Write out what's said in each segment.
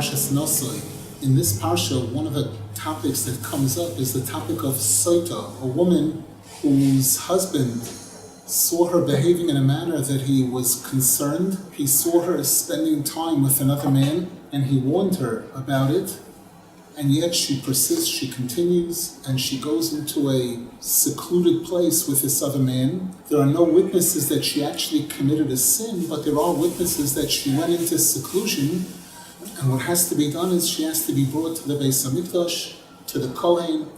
Parshas Naso. In this Parsha, one of the topics that comes up is the topic of sotah, a woman whose husband saw her behaving in a manner that he was concerned. He saw her spending time with another man, and he warned her about it. And yet she persists, she continues, and she goes into a secluded place with this other man. There are no witnesses that she actually committed a sin, but there are witnesses that she went into seclusion. And what has to be done is she has to be brought to the Beis HaMikdash, to the Kohen,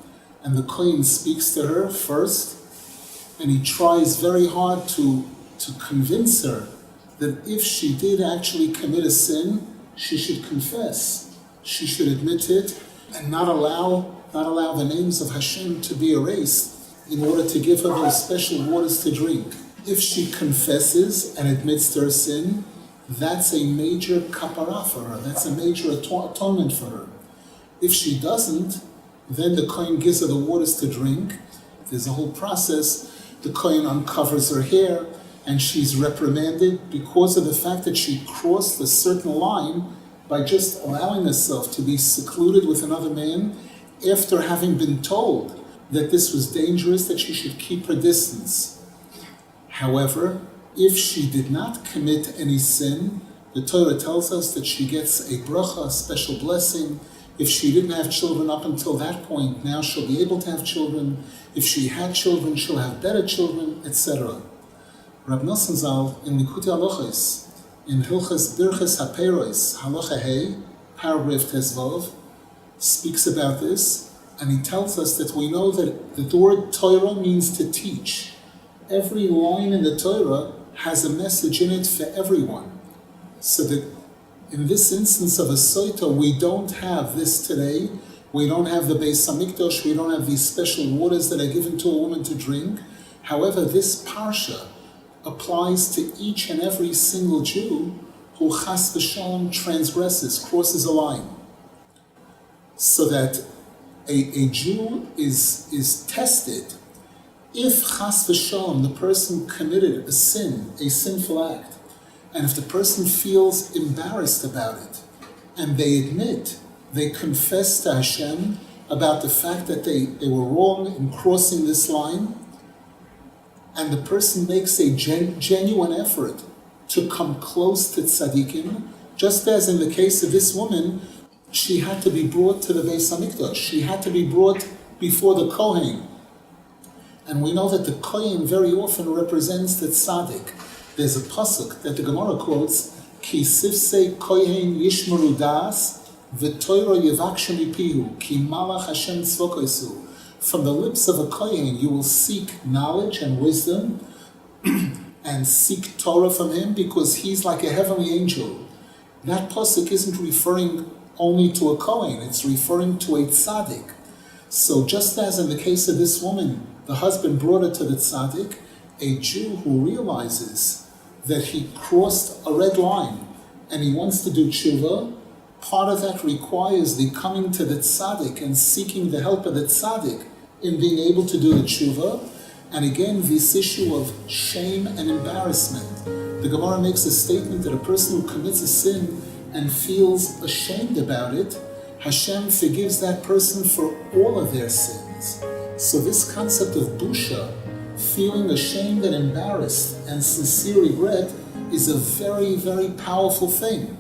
and the Kohen speaks to her first, and he tries very hard to convince her that if she did actually commit a sin, she should confess. She should admit it and not allow the names of Hashem to be erased in order to give her those special waters to drink. If she confesses and admits to her sin, that's a major kapara for her. That's a major atonement for her. If she doesn't, then the Kohen gives her the waters to drink. There's a whole process. The Kohen uncovers her hair, and she's reprimanded because of the fact that she crossed a certain line by just allowing herself to be secluded with another man after having been told that this was dangerous, that she should keep her distance. However, if she did not commit any sin, the Torah tells us that she gets a bracha, a special blessing. If she didn't have children up until that point, now she'll be able to have children. If she had children, she'll have better children, etc. Rab Nasan Zal, in Likutei Halachos, in Hilchas Birchas HaPeiros, Halacha Hey, paragraph Tezvav, speaks about this, and he tells us that we know that the word Torah means to teach. Every line in the Torah has a message in it for everyone. So that in this instance of a sotah, we don't have this today. We don't have the Beis HaMikdash. We don't have these special waters that are given to a woman to drink. However, this Parsha applies to each and every single Jew who chas v'shalom transgresses, crosses a line. So that a Jew is tested. If chas v'shalom, the person committed a sin, a sinful act, and if the person feels embarrassed about it, and they admit, they confess to Hashem about the fact that they were wrong in crossing this line, and the person makes a genuine effort to come close to tzaddikim, just as in the case of this woman, she had to be brought to the Beis HaMikdash. She had to be brought before the Kohen. And we know that the Kohen very often represents the tzaddik. There's a pasuk that the Gemara quotes, Ki sifsei Kohen yishmeru das, v'toira yevakshu mipihu, ki malach Hashem tzvokoisu. From the lips of a Kohen, you will seek knowledge and wisdom and seek Torah from him because he's like a heavenly angel. That pasuk isn't referring only to a Kohen, it's referring to a tzaddik. So just as in the case of this woman, the husband brought her to the tzaddik, a Jew who realizes that he crossed a red line and he wants to do tshuva, part of that requires the coming to the tzaddik and seeking the help of the tzaddik in being able to do the tshuva. And again, this issue of shame and embarrassment. The Gemara makes a statement that a person who commits a sin and feels ashamed about it, Hashem forgives that person for all of their sins. So this concept of busha, feeling ashamed and embarrassed and sincere regret, is a very, very powerful thing.